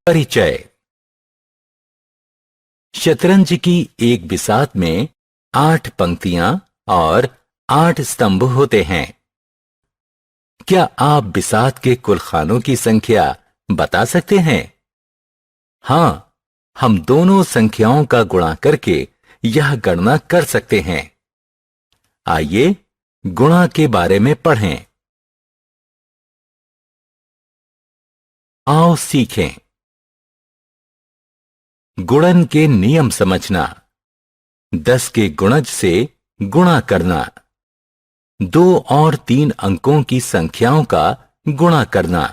परिचय। शतरंज की एक बिसात में 8 पंक्तियां और 8 स्तंभ होते हैं। क्या आप बिसात के कुल खानों की संख्या बता सकते हैं? हां, हम दोनों संख्याओं का गुणा करके यह गणना कर सकते हैं। आइए गुणा के बारे में पढ़ें। आओ सीखें। गुणन के नियम समझना। 10 के गुणज से गुणा करना। 2 और 3 अंकों की संख्याओं का गुणा करना।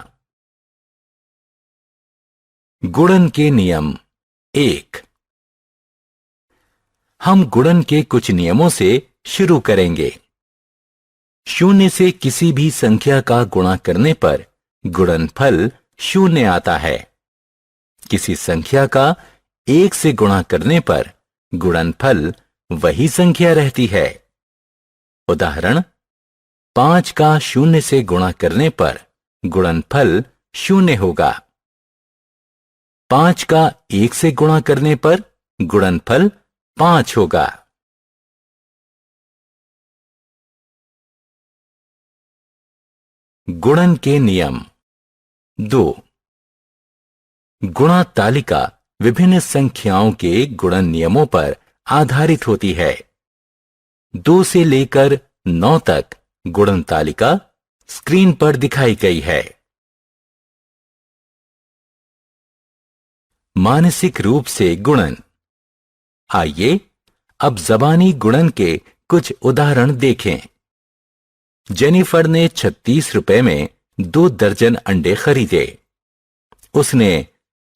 गुणन के नियम 1। हम गुणन के कुछ नियमों से शुरू करेंगे। 0 से किसी भी संख्या का गुणा करने पर गुणनफल 0 आता है। किसी संख्या का 1 से गुणा करने पर गुणनफल वही संख्या रहती है। उदाहरण, 5 का 0 से गुणा करने पर गुणनफल 0 होगा। 5 का 1 से गुणा करने पर गुणनफल 5 होगा। गुणन के नियम 2। गुणा तालिका विभिन्न संख्याओं के गुणन नियमों पर आधारित होती है। 2 से लेकर 9 तक गुणन तालिका स्क्रीन पर दिखाई गई है। मानसिक रूप से गुणन। आइए अब जबानी गुणन के कुछ उदाहरण देखें। जेनिफर ने 36 रुपए में 2 दर्जन अंडे खरीदे। उसने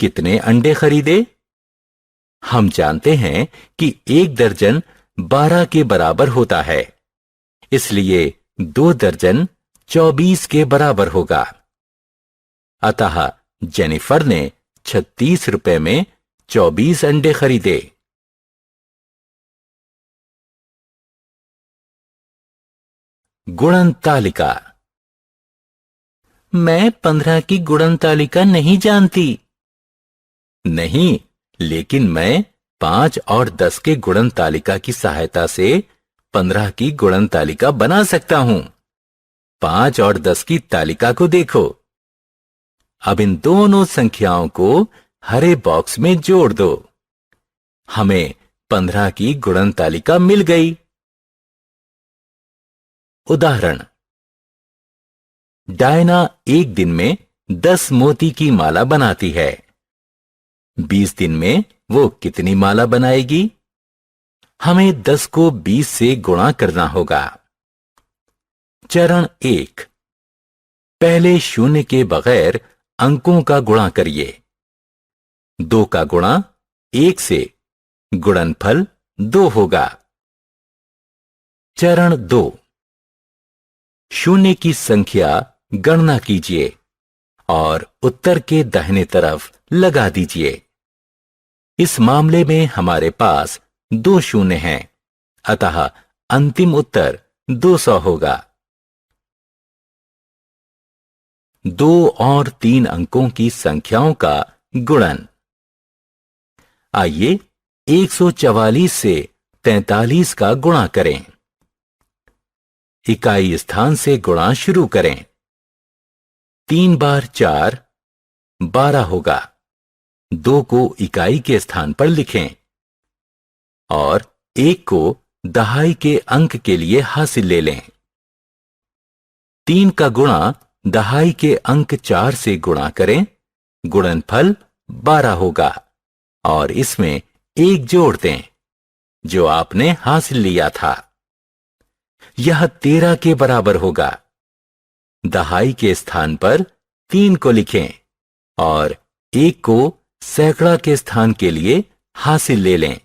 कितने अंडे खरीदे? हम जानते हैं कि 1 दर्जन 12 के बराबर होता है, इसलिए 2 दर्जन 24 के बराबर होगा। अतः जेनिफर ने 36 रुपए में 24 अंडे खरीदे। गुणन तालिका। मैं 15 की गुणन तालिका नहीं जानती। नहीं, लेकिन मैं 5 और 10 के गुणन तालिका की सहायता से 15 की गुणन तालिका बना सकता हूं। 5 और 10 की तालिका को देखो। अब इन दोनों संख्याओं को हरे बॉक्स में जोड़ दो। हमें 15 की गुणन तालिका मिल गई। उदाहरण, डायना एक दिन में 10 मोती की माला बनाती है। 20 दिन में वो कितनी माला बनाएगी? हमें 10 को 20 से गुणा करना होगा। चरण 1। पहले 0 के बगैर अंकों का गुणा करिए। 2 का गुणा 1 से, गुणनफल 2 होगा। चरण 2। 0 की संख्या गणना कीजिए और उत्तर के दाहिने तरफ लगा दीजिए। इस मामले में हमारे पास 2 0 हैं, अतः अंतिम उत्तर 200 होगा। 2 और 3 अंकों की संख्याओं का गुणन। आइए 144 से 43 का गुणा करें। इकाई स्थान से गुणा शुरू करें। 3 बार 4 12 होगा। 2 को इकाई के स्थान पर लिखें और 1 को दहाई के अंक के लिए हासिल ले लें। 3 का गुणा दहाई के अंक 4 से गुणा करें। गुणनफल 12 होगा और इसमें 1 जोड़ दें जो आपने हासिल लिया था। यह 13 के बराबर होगा। दहाई के स्थान पर 3 को लिखें और 1 को सैकड़ा के स्थान के लिए हासिल ले लें।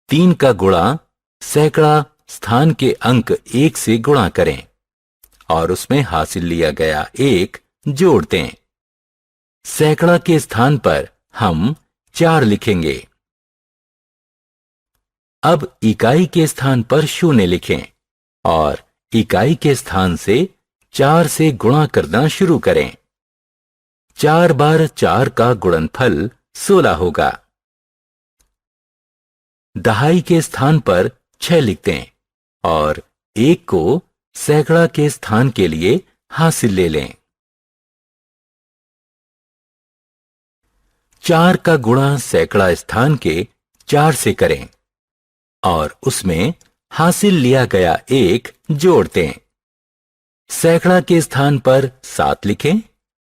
3 का गुणा सैकड़ा स्थान के अंक 1 से गुणा करें और उसमें हासिल लिया गया 1 जोड़ दें। सैकड़ा के स्थान पर हम 4 लिखेंगे। अब इकाई के स्थान पर 0 लिखें और इकाई के स्थान से 4 से गुणा करना शुरू करें। 4 बार 4 का गुणनफल 16 होगा। दहाई के स्थान पर 6 लिख दें और 1 को सैकड़ा के स्थान के लिए हासिल ले लें। 4 का गुणा सैकड़ा स्थान के 4 से करें और उसमें हासिल लिया गया 1 जोड़ दें। सैकड़ा के स्थान पर 7 लिखें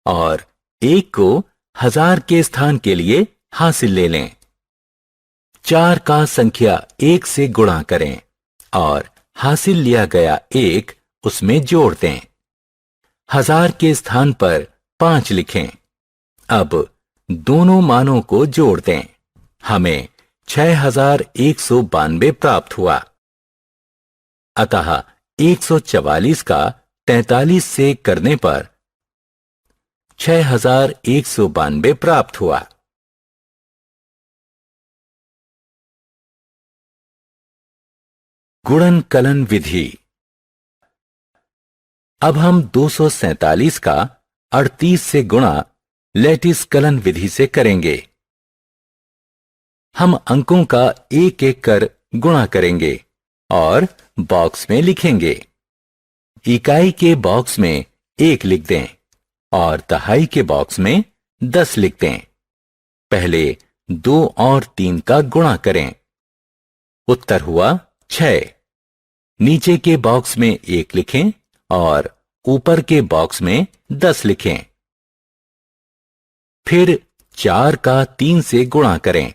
और 1 को 1000 के स्थान के लिए हासिल ले लें। 4 का संख्या 1 से गुणा करें और हासिल लिया गया 1 उसमें जोड़ दें। 1000 के स्थान पर 5 लिखें। अब दोनों मानों को जोड़ दें। हमें 6192 प्राप्त हुआ। अतः 144 का 43 से करने पर 6192 प्राप्त हुआ। गुणन कलन विधि। अब हम 247 का 38 से गुणा लैटिस कलन विधि से करेंगे। हम अंकों का एक एक कर गुणा करेंगे और बॉक्स में लिखेंगे। इकाई के बॉक्स में 1 लिख दें और दहाई के बॉक्स में 10 लिख दें। पहले 2 और 3 का गुणा करें। उत्तर हुआ 6। नीचे के बॉक्स में 1 लिखें और ऊपर के बॉक्स में 10 लिखें। फिर 4 का 3 से गुणा करें।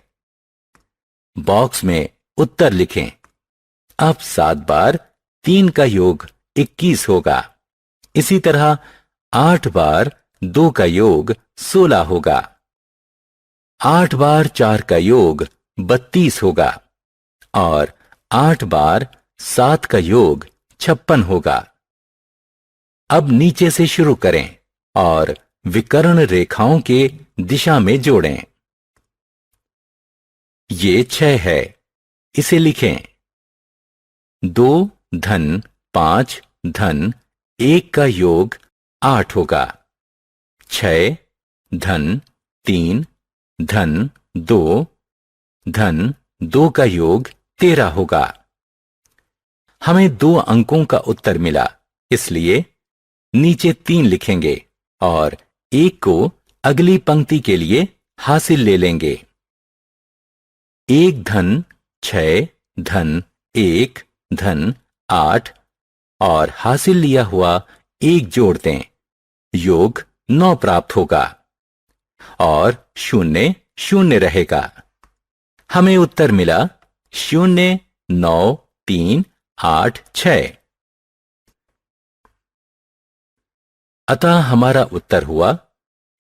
बॉक्स में उत्तर लिखें। अब 7 बार 3 का योग 21 होगा। इसी तरह 8 बार 2 का योग 16 होगा। 8 बार 4 का योग 32 होगा और 8 बार 7 का योग 56 होगा। अब नीचे से शुरू करें और विकर्ण रेखाओं के दिशा में जोड़ें। ये 6 है, इसे लिखें। 2 धन 5 धन 1 का योग 8 होगा। 6 धन 3 धन 2 धन 2 का योग 13 होगा। हमें 2 अंकों का उत्तर मिला, इसलिए नीचे 3 लिखेंगे और 1 को अगली पंक्ति के लिए हासिल ले लेंगे। 1 धन 6 धन 1 धन 8 और हासिल लिया हुआ 1 जोड़ दें। योग 9 प्राप्त होगा और 0 0 रहेगा। हमें उत्तर मिला 0 9 3 8 6। अतः हमारा उत्तर हुआ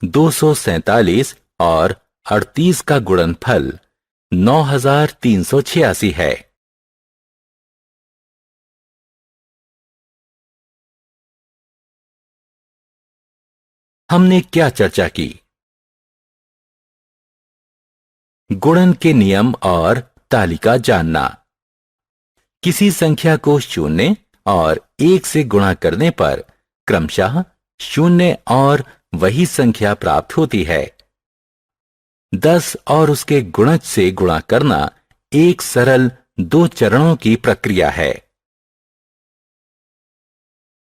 247 और 38 का गुणनफल 9386 है। हमने क्या चर्चा की? गुणन के नियम और तालिका जानना। किसी संख्या को 0 और 1 से गुणा करने पर क्रमशः 0 और वही संख्या प्राप्त होती है। 10 और उसके गुणज से गुणा करना एक सरल 2 चरणों की प्रक्रिया है।